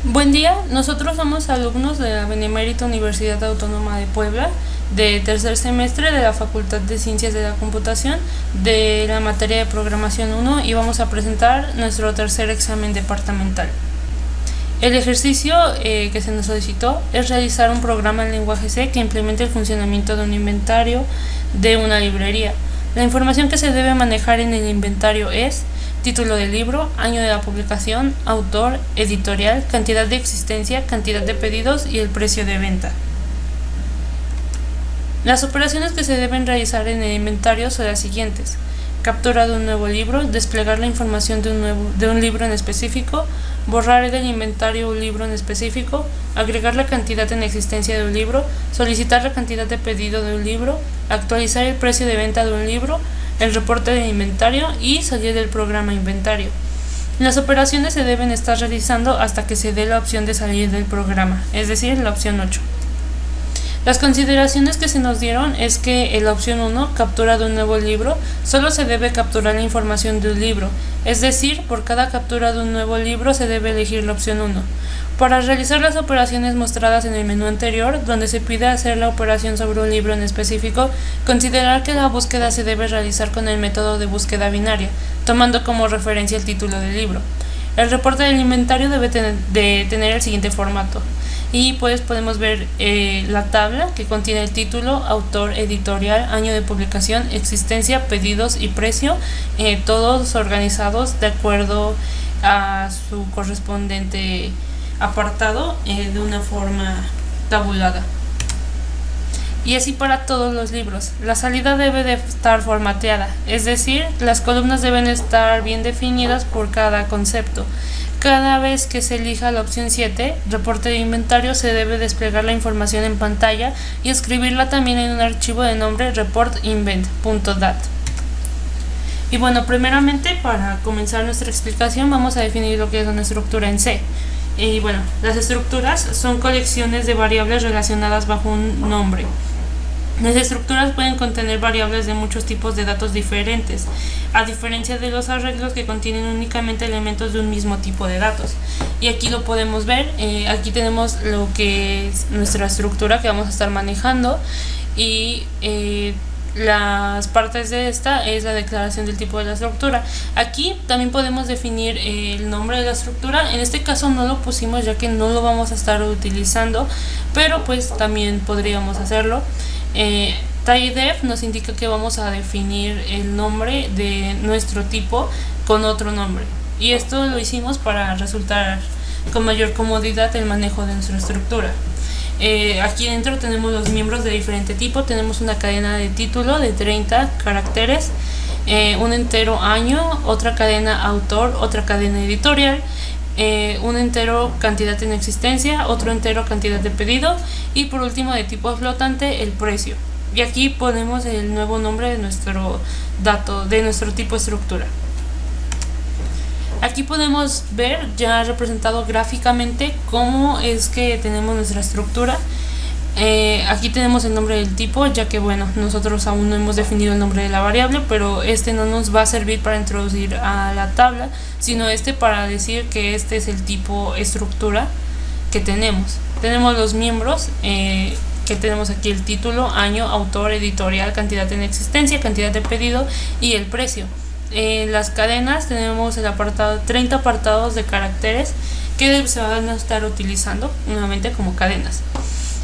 Buen día, nosotros somos alumnos de la Benemérita Universidad Autónoma de Puebla, de tercer semestre de la Facultad de Ciencias de la Computación, de la materia de Programación 1 y vamos a presentar nuestro tercer examen departamental. El ejercicio que se nos solicitó es realizar un programa en lenguaje C que implemente el funcionamiento de un inventario de una librería. La información que se debe manejar en el inventario es título del libro, año de la publicación, autor, editorial, cantidad de existencia, cantidad de pedidos y el precio de venta. Las operaciones que se deben realizar en el inventario son las siguientes: captura de un nuevo libro, desplegar la información de un libro en específico, borrar del inventario un libro en específico, agregar la cantidad en existencia de un libro, solicitar la cantidad de pedido de un libro, actualizar el precio de venta de un libro, el reporte del inventario y salir del programa inventario. Las operaciones se deben estar realizando hasta que se dé la opción de salir del programa, es decir, la opción 8. Las consideraciones que se nos dieron es que en la opción 1, captura de un nuevo libro, solo se debe capturar la información de un libro, es decir, por cada captura de un nuevo libro se debe elegir la opción 1. Para realizar las operaciones mostradas en el menú anterior, donde se pide hacer la operación sobre un libro en específico, considerar que la búsqueda se debe realizar con el método de búsqueda binaria, tomando como referencia el título del libro. El reporte del inventario debe tener el siguiente formato. Y pues podemos ver la tabla que contiene el título, autor, editorial, año de publicación, existencia, pedidos y precio, todos organizados de acuerdo a su correspondiente apartado de una forma tabulada. Y así para todos los libros. La salida debe de estar formateada, es decir, las columnas deben estar bien definidas por cada concepto. Cada vez que se elija la opción 7, reporte de inventario, se debe desplegar la información en pantalla y escribirla también en un archivo de nombre reportinvent.dat. Y bueno, primeramente para comenzar nuestra explicación vamos a definir lo que es una estructura en C. Y bueno, las estructuras son colecciones de variables relacionadas bajo un nombre. Las estructuras pueden contener variables de muchos tipos de datos diferentes, a diferencia de los arreglos que contienen únicamente elementos de un mismo tipo de datos. Y aquí lo podemos ver, aquí tenemos lo que es nuestra estructura que vamos a estar manejando y las partes de esta es la declaración del tipo de la estructura. Aquí también podemos definir el nombre de la estructura. En este caso no lo pusimos ya que no lo vamos a estar utilizando, pero pues también podríamos hacerlo. TypeDef nos indica que vamos a definir el nombre de nuestro tipo con otro nombre, y esto lo hicimos para resultar con mayor comodidad el manejo de nuestra estructura. Aquí dentro tenemos los miembros de diferente tipo. Tenemos una cadena de título de 30 caracteres, un entero año, otra cadena autor, otra cadena editorial, un entero cantidad en existencia, otro entero cantidad de pedido y por último de tipo flotante el precio. Y aquí ponemos el nuevo nombre de nuestro dato, de nuestro tipo estructura. Aquí podemos ver ya representado gráficamente cómo es que tenemos nuestra estructura. Aquí tenemos el nombre del tipo, ya que bueno, nosotros aún no hemos definido el nombre de la variable, pero este no nos va a servir para introducir a la tabla, sino para decir que este es el tipo estructura que tenemos. Tenemos los miembros, que tenemos aquí el título, año, autor, editorial, cantidad en existencia, cantidad de pedido y el precio. En las cadenas tenemos el apartado 30 apartados de caracteres que se van a estar utilizando nuevamente como cadenas.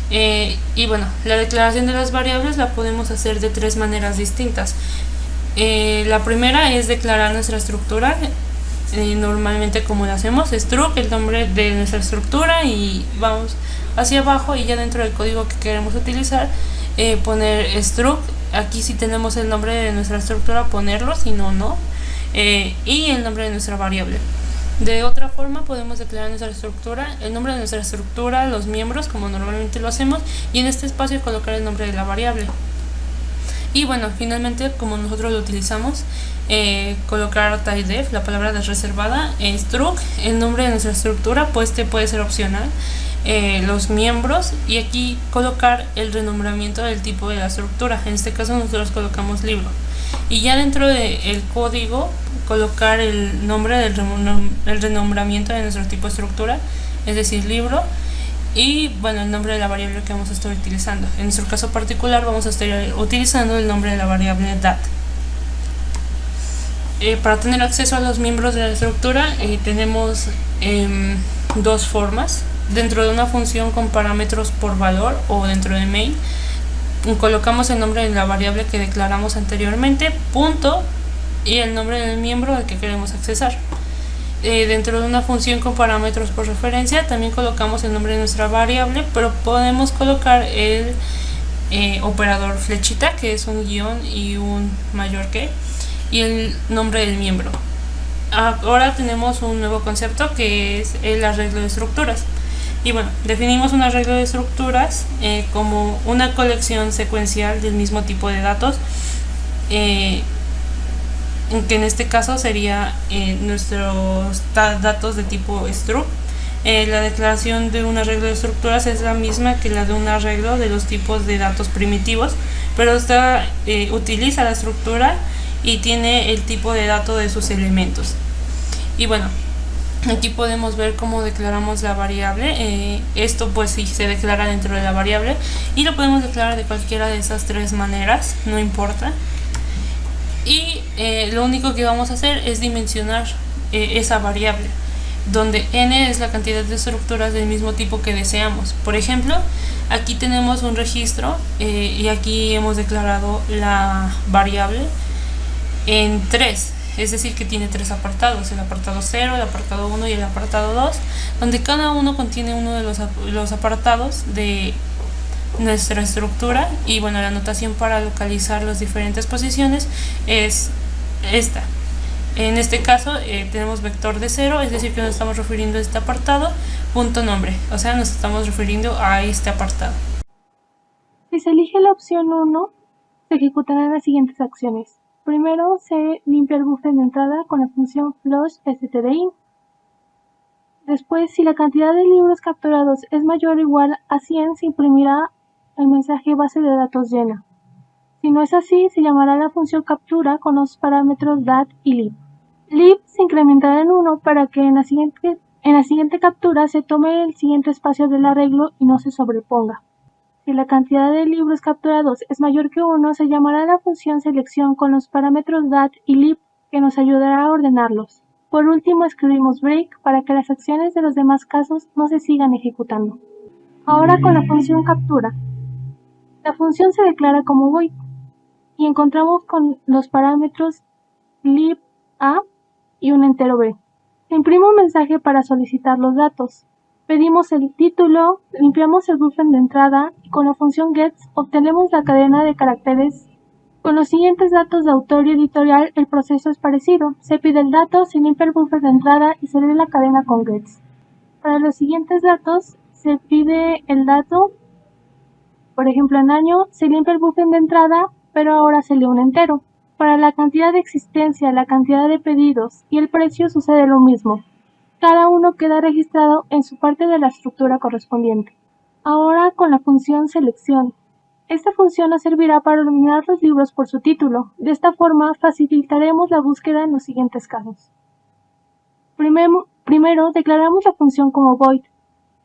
Y bueno, la declaración de las variables la podemos hacer de tres maneras distintas. La primera es declarar nuestra estructura, normalmente como lo hacemos, struct, el nombre de nuestra estructura, y vamos hacia abajo y ya dentro del código que queremos utilizar poner struct. Aquí si tenemos el nombre de nuestra estructura ponerlo, si no, no, y el nombre de nuestra variable. De otra forma podemos declarar nuestra estructura, el nombre de nuestra estructura, los miembros como normalmente lo hacemos, y en este espacio colocar el nombre de la variable. Y bueno, finalmente como nosotros lo utilizamos, colocar typedef, la palabra reservada, struct, el nombre de nuestra estructura, pues este puede ser opcional, los miembros, y aquí colocar el renombramiento del tipo de la estructura. En este caso nosotros colocamos libro, y ya dentro del código colocar el nombre del renombramiento de nuestro tipo de estructura, es decir, libro, y bueno, el nombre de la variable que vamos a estar utilizando. En nuestro caso particular vamos a estar utilizando el nombre de la variable dat. Para tener acceso a los miembros de la estructura tenemos dos formas. Dentro de una función con parámetros por valor o dentro de main, colocamos el nombre de la variable que declaramos anteriormente, punto, y el nombre del miembro al que queremos accesar. Dentro de una función con parámetros por referencia también colocamos el nombre de nuestra variable, pero podemos colocar el operador flechita, que es un guión y un mayor que, y el nombre del miembro. Ahora tenemos un nuevo concepto que es el arreglo de estructuras. Y bueno, definimos un arreglo de estructuras como una colección secuencial del mismo tipo de datos, que en este caso sería nuestros datos de tipo struct. La declaración de un arreglo de estructuras es la misma que la de un arreglo de los tipos de datos primitivos, pero esta utiliza la estructura y tiene el tipo de dato de sus elementos. Y bueno, aquí podemos ver cómo declaramos la variable. Esto pues sí se declara dentro de la variable y lo podemos declarar de cualquiera de esas tres maneras, no importa. Y lo único que vamos a hacer es dimensionar esa variable, donde n es la cantidad de estructuras del mismo tipo que deseamos. Por ejemplo, aquí tenemos un registro y aquí hemos declarado la variable en 3, es decir que tiene 3 apartados, el apartado 0, el apartado 1 y el apartado 2, donde cada uno contiene uno de los apartados de nuestra estructura. Y bueno, la notación para localizar las diferentes posiciones es esta. En este caso tenemos vector de 0, es decir que nos estamos refiriendo a este apartado, punto nombre, o sea nos estamos refiriendo a este apartado. Si se elige la opción 1, se ejecutarán las siguientes acciones. Primero, se limpia el buffer de entrada con la función flush_stdin. Después, si la cantidad de libros capturados es mayor o igual a 100, se imprimirá el mensaje base de datos llena. Si no es así, se llamará la función captura con los parámetros dat y lib. Lib se incrementará en 1 para que en la siguiente captura se tome el siguiente espacio del arreglo y no se sobreponga. Si la cantidad de libros capturados es mayor que 1, se llamará la función selección con los parámetros dat y lib, que nos ayudará a ordenarlos. Por último, escribimos break para que las acciones de los demás casos no se sigan ejecutando. Ahora con la función captura. La función se declara como void y encontramos con los parámetros lib a y un entero b. Se imprime un mensaje para solicitar los datos. Pedimos el título, limpiamos el buffer de entrada y con la función gets obtenemos la cadena de caracteres. Con los siguientes datos de autor y editorial el proceso es parecido. Se pide el dato, se limpia el buffer de entrada y se lee la cadena con gets. Para los siguientes datos se pide el dato, por ejemplo en año, se limpia el buffer de entrada, pero ahora se lee un entero. Para la cantidad de existencia, la cantidad de pedidos y el precio sucede lo mismo. Cada uno queda registrado en su parte de la estructura correspondiente. Ahora con la función selección. Esta función nos servirá para ordenar los libros por su título. De esta forma facilitaremos la búsqueda en los siguientes casos. Primero declaramos la función como void,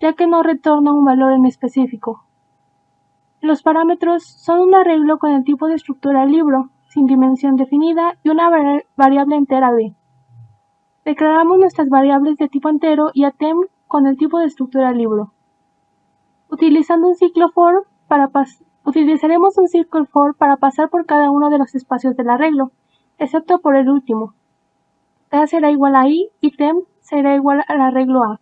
ya que no retorna un valor en específico. Los parámetros son un arreglo con el tipo de estructura libro, sin dimensión definida y una variable entera b. Declaramos nuestras variables de tipo entero y a temp con el tipo de estructura libro. Utilizaremos un ciclo for para pasar por cada uno de los espacios del arreglo, excepto por el último. K será igual a i y temp será igual al arreglo a.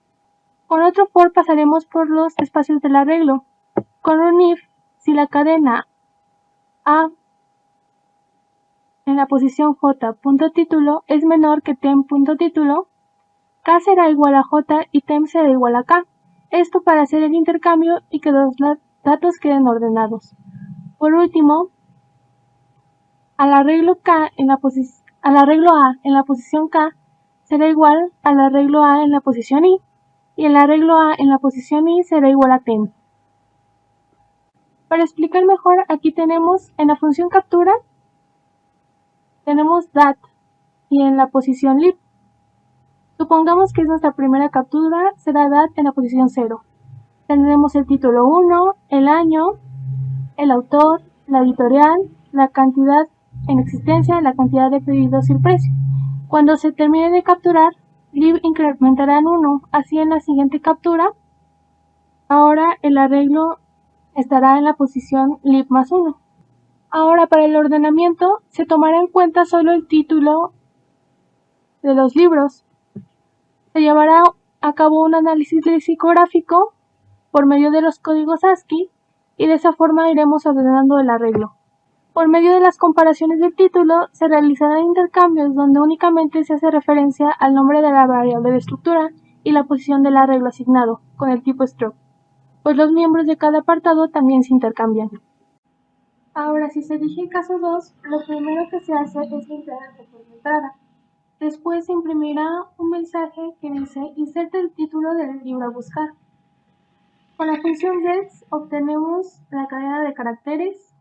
Con otro for pasaremos por los espacios del arreglo. Con un if, si la cadena a en la posición j.título es menor que temp.título, k será igual a j y temp será igual a k. Esto para hacer el intercambio y que los datos queden ordenados. Por último, al arreglo a en la posición k será igual al arreglo a en la posición i, y el arreglo a en la posición i será igual a temp. Para explicar mejor, aquí tenemos en la función captura tenemos dat y en la posición lib. Supongamos que es nuestra primera captura, será edad en la posición 0. Tendremos el título 1, el año, el autor, la editorial, la cantidad en existencia, la cantidad de pedidos y el precio. Cuando se termine de capturar, lib incrementará en 1, así en la siguiente captura, ahora el arreglo estará en la posición lib más 1. Ahora para el ordenamiento se tomará en cuenta solo el título de los libros. Se llevará a cabo un análisis lexicográfico por medio de los códigos ASCII y de esa forma iremos ordenando el arreglo. Por medio de las comparaciones del título se realizarán intercambios donde únicamente se hace referencia al nombre de la variable de estructura y la posición del arreglo asignado, con el tipo struct, pues los miembros de cada apartado también se intercambian. Ahora, si se elige el caso 2, lo primero que se hace es limpiar el recuerdo de entrada. Después se imprimirá un mensaje que dice inserte el título del libro a buscar. Con la función gets obtenemos la cadena de caracteres.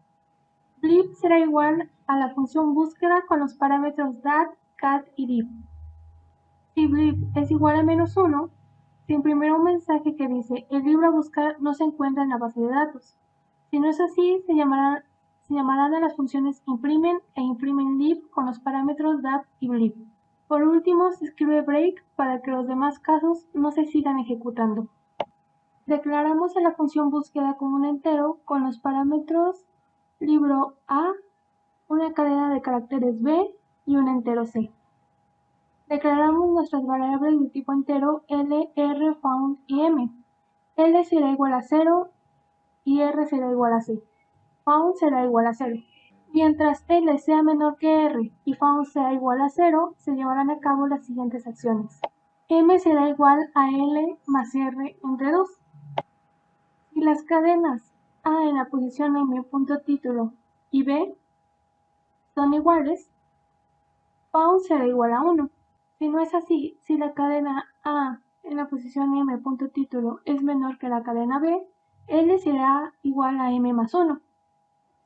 Blip será igual a la función búsqueda con los parámetros dat, cat y div. Si blip es igual a -1, se imprimirá un mensaje que dice el libro a buscar no se encuentra en la base de datos. Si no es así, se llamarán a las funciones imprimen e imprimen lib con los parámetros dat y blip. Por último, se escribe break para que los demás casos no se sigan ejecutando. Declaramos a la función búsqueda como un entero con los parámetros libro A, una cadena de caracteres B y un entero C. Declaramos nuestras variables de tipo entero L, R, found y M. L será igual a 0 y R será igual a C. Found será igual a 0. Mientras L sea menor que R y found sea igual a 0, se llevarán a cabo las siguientes acciones. M será igual a L más R entre 2. Si las cadenas A en la posición M.título y B son iguales, found será igual a 1. Si no es así, si la cadena A en la posición M.título es menor que la cadena B, L será igual a M más 1.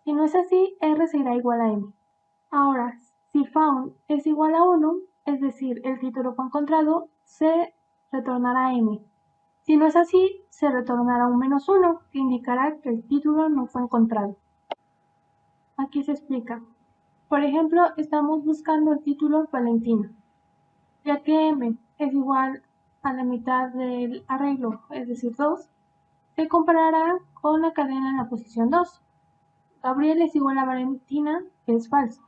Si no es así, R será igual a M. Ahora, si found es igual a 1, es decir, el título fue encontrado, se retornará M. Si no es así, se retornará un -1, que indicará que el título no fue encontrado. Aquí se explica. Por ejemplo, estamos buscando el título Valentina. Ya que M es igual a la mitad del arreglo, es decir, 2, se comparará con la cadena en la posición 2. Gabriel es igual a Valentina, es falso.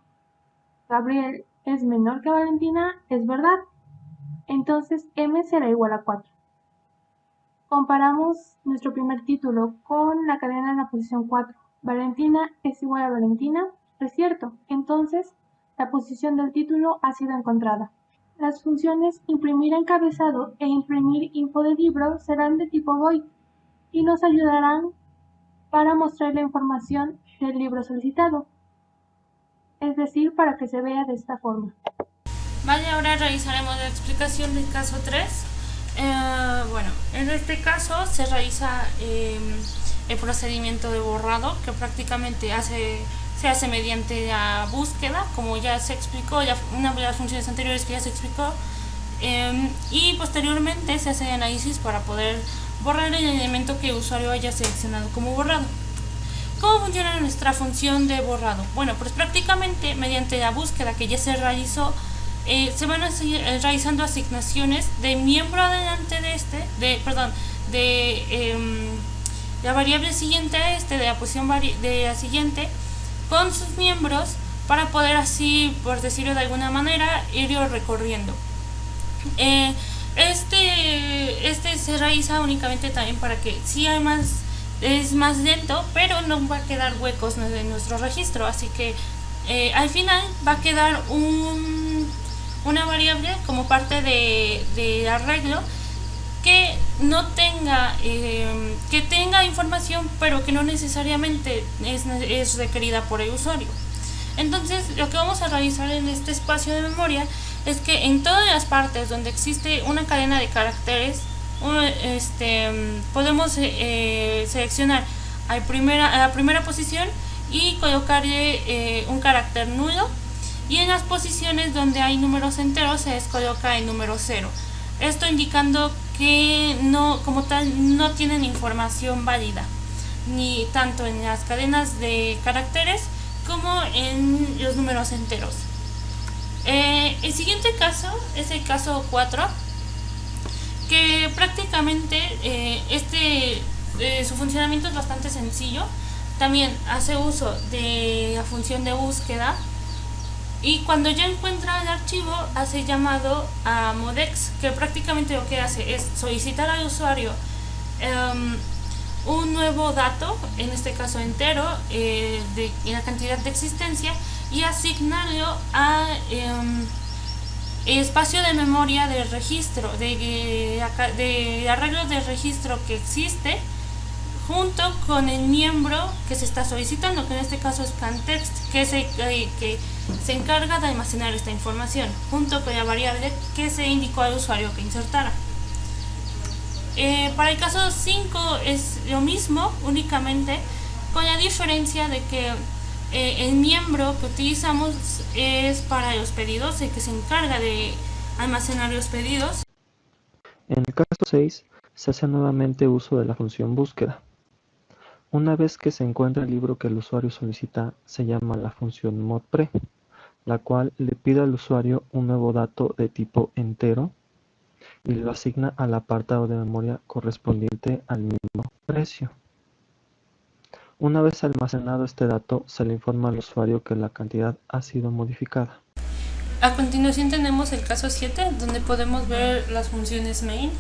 Gabriel es menor que Valentina, es verdad. Entonces M será igual a 4. Comparamos nuestro primer título con la cadena en la posición 4. Valentina es igual a Valentina, es cierto. Entonces, la posición del título ha sido encontrada. Las funciones imprimir encabezado e imprimir info de libro serán de tipo void y nos ayudarán para mostrar la información del libro solicitado, es decir, para que se vea de esta forma. Vale, ahora realizaremos la explicación del caso 3. Bueno, en este caso se realiza el procedimiento de borrado, que prácticamente se hace mediante la búsqueda, como ya se explicó, una de las funciones anteriores que ya se explicó, y posteriormente se hace el análisis para poder borrar el elemento que el usuario haya seleccionado como borrado. ¿Cómo funciona nuestra función de borrado? Bueno, pues prácticamente mediante la búsqueda que ya se realizó, se van a seguir realizando asignaciones de miembro adelante de la variable siguiente a de la posición de la siguiente, con sus miembros, para poder así, por decirlo de alguna manera, irlo recorriendo. Este se realiza únicamente también para que sí es más lento, pero no va a quedar huecos en nuestro registro, así que al final va a quedar una variable como parte de arreglo que no tenga que tenga información, pero que no necesariamente es requerida por el usuario. Entonces, lo que vamos a realizar en este espacio de memoria es que en todas las partes donde existe una cadena de caracteres, podemos seleccionar a la primera posición y colocarle un carácter nulo, y en las posiciones donde hay números enteros se les coloca el número 0. Esto indicando que no, como tal, no tienen información válida, ni tanto en las cadenas de caracteres como en los números enteros. El siguiente caso es el caso 4, que prácticamente su funcionamiento es bastante sencillo. También hace uso de la función de búsqueda, y cuando ya encuentra el archivo hace llamado a modex, que prácticamente lo que hace es solicitar al usuario un nuevo dato, en este caso entero, de la cantidad de existencia, y asignarlo a espacio de memoria de registro, de arreglo de registro que existe, junto con el miembro que se está solicitando, que en este caso es plaintext, que se encarga de almacenar esta información, junto con la variable que se indicó al usuario que insertara. Para el caso 5 es lo mismo, únicamente con la diferencia de que el miembro que utilizamos es para los pedidos, el que se encarga de almacenar los pedidos. En el caso 6 se hace nuevamente uso de la función búsqueda. Una vez que se encuentra el libro que el usuario solicita, se llama la función modpre, la cual le pide al usuario un nuevo dato de tipo entero y lo asigna al apartado de memoria correspondiente al mismo precio. Una vez almacenado este dato, se le informa al usuario que la cantidad ha sido modificada. A continuación tenemos el caso 7, donde podemos ver las funciones main,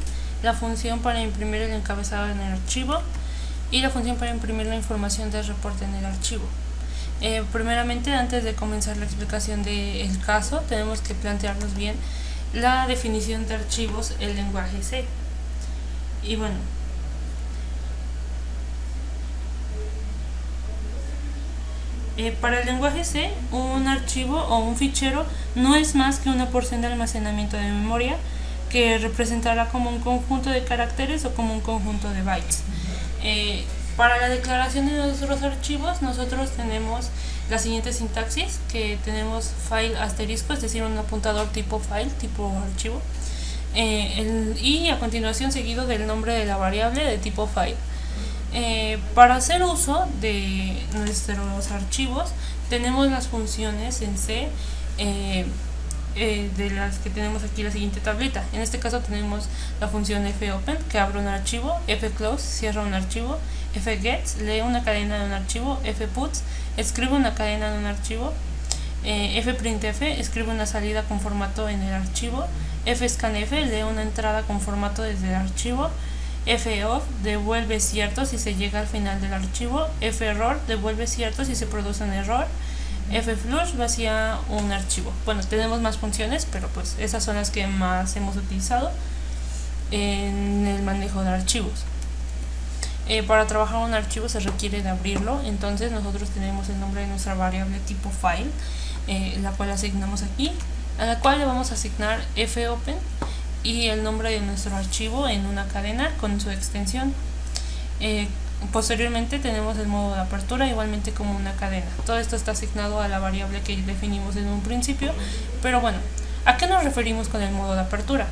la función para imprimir el encabezado en el archivo y la función para imprimir la información del reporte en el archivo. Primeramente, antes de comenzar la explicación del caso, tenemos que plantearnos bien la definición de archivos en lenguaje C. Y bueno, para el lenguaje C, un archivo o un fichero no es más que una porción de almacenamiento de memoria que representará como un conjunto de caracteres o como un conjunto de bytes. Para la declaración de nuestros archivos, nosotros tenemos la siguiente sintaxis, que tenemos file asterisco, es decir, un apuntador tipo file, tipo archivo, y a continuación seguido del nombre de la variable de tipo file. Para hacer uso de nuestros archivos, tenemos las funciones en C, de las que tenemos aquí la siguiente tablita. En este caso tenemos la función fopen, que abre un archivo, fclose, cierra un archivo, fgets, lee una cadena de un archivo, fputs, escribe una cadena de un archivo, fprintf, escribe una salida con formato en el archivo, fscanf, lee una entrada con formato desde el archivo, foff, devuelve cierto si se llega al final del archivo, ferror, devuelve cierto si se produce un error, fflush, vacía un archivo. Bueno, tenemos más funciones, pero pues esas son las que más hemos utilizado en el manejo de archivos. Para trabajar un archivo se requiere de abrirlo, entonces nosotros tenemos el nombre de nuestra variable tipo file, la cual asignamos aquí, a la cual le vamos a asignar fopen y el nombre de nuestro archivo en una cadena con su extensión. Posteriormente tenemos el modo de apertura, igualmente como una cadena. Todo esto está asignado a la variable que definimos en un principio, pero bueno, ¿a qué nos referimos con el modo de apertura?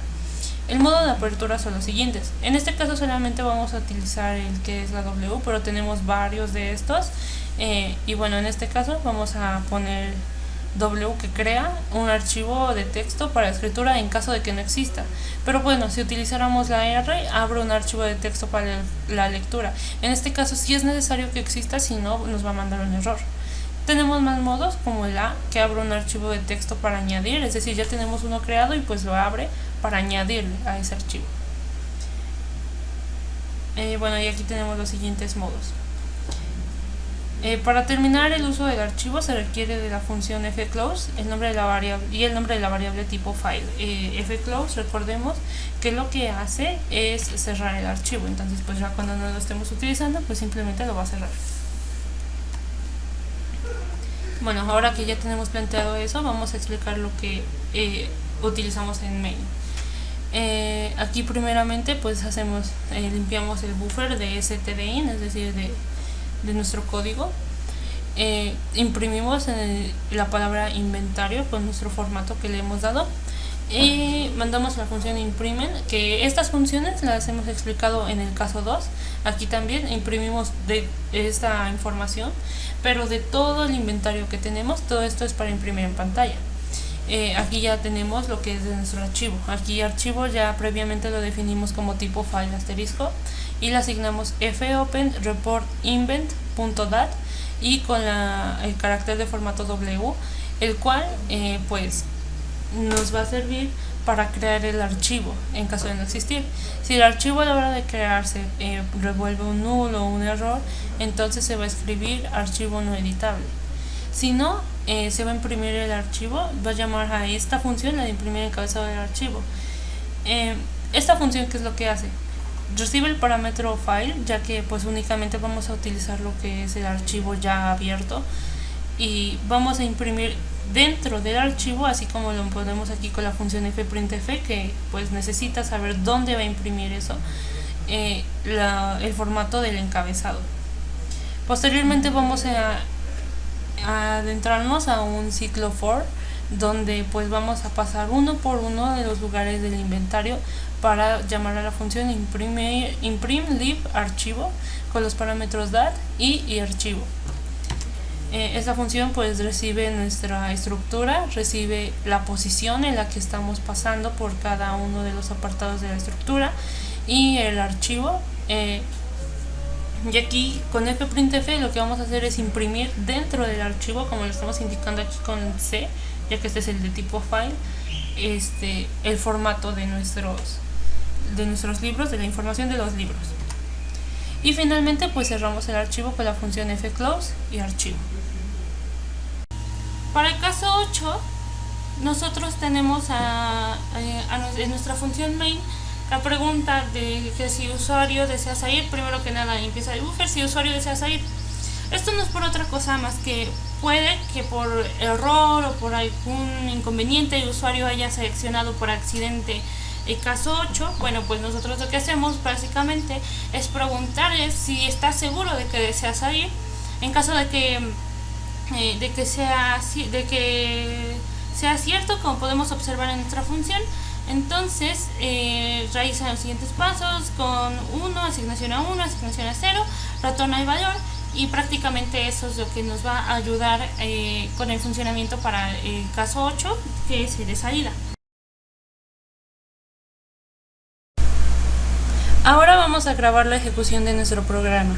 El modo de apertura son los siguientes. En este caso solamente vamos a utilizar el que es la W, pero tenemos varios de estos. Y bueno, en este caso vamos a poner W, que crea un archivo de texto para escritura en caso de que no exista. Pero bueno, si utilizáramos la R, abre un archivo de texto para la lectura. En este caso sí es necesario que exista, si no nos va a mandar un error. Tenemos más modos, como el A, que abre un archivo de texto para añadir, es decir, ya tenemos uno creado y pues lo abre para añadir a ese archivo. Bueno, y aquí tenemos los siguientes modos. Para terminar el uso del archivo se requiere de la función fclose, el nombre de la variable y el nombre de la variable tipo file. Fclose, recordemos que lo que hace es cerrar el archivo, entonces pues ya cuando no lo estemos utilizando, pues simplemente lo va a cerrar. Bueno, ahora que ya tenemos planteado eso, vamos a explicar lo que utilizamos en main. Aquí primeramente pues limpiamos el buffer de stdin, es decir, de nuestro código. Imprimimos la palabra inventario con nuestro formato que le hemos dado. y mandamos la función imprimen, que estas funciones las hemos explicado en el caso 2. Aquí también imprimimos de esta información, pero de todo el inventario que tenemos. Todo esto es para imprimir en pantalla. Aquí ya tenemos lo que es de nuestro archivo. Aquí archivo ya previamente lo definimos como tipo file asterisco y le asignamos fopen report invent.dat y con el carácter de formato W, el cual pues nos va a servir para crear el archivo en caso de no existir. Si el archivo a la hora de crearse revuelve un null o un error, entonces se va a escribir archivo no editable. Si no, se va a imprimir el archivo, va a llamar a esta función, la de imprimir encabezado del archivo. Esta función, ¿qué es lo que hace? Recibe el parámetro file, ya que pues únicamente vamos a utilizar lo que es el archivo ya abierto, y vamos a imprimir dentro del archivo, así como lo ponemos aquí con la función fprintf, que pues necesita saber dónde va a imprimir eso, el formato del encabezado. Posteriormente vamos a adentrarnos a un ciclo for, donde pues vamos a pasar uno por uno de los lugares del inventario para llamar a la función imprim lib archivo con los parámetros dat y archivo. Esta función pues recibe nuestra estructura, recibe la posición en la que estamos pasando por cada uno de los apartados de la estructura y el archivo. Y aquí con fprintf lo que vamos a hacer es imprimir dentro del archivo, como lo estamos indicando aquí con C, ya que este es el de tipo file, el formato de nuestros libros, de la información de los libros. Y finalmente pues cerramos el archivo con la función fclose y archivo. Para el caso 8, nosotros tenemos en nuestra función main la pregunta de que si usuario desea salir. Primero que nada empieza el buffer, si usuario desea salir. Esto no es por otra cosa más que puede que por error o por algún inconveniente el usuario haya seleccionado por accidente el caso 8. Bueno, pues nosotros lo que hacemos básicamente es preguntarle si está seguro de que desea salir. En caso de que sea cierto, como podemos observar en nuestra función, entonces realiza los siguientes pasos: con 1, asignación a 1, asignación a 0, retorna el valor, y prácticamente eso es lo que nos va a ayudar con el funcionamiento para el caso 8, que es el de salida. Ahora vamos a grabar la ejecución de nuestro programa.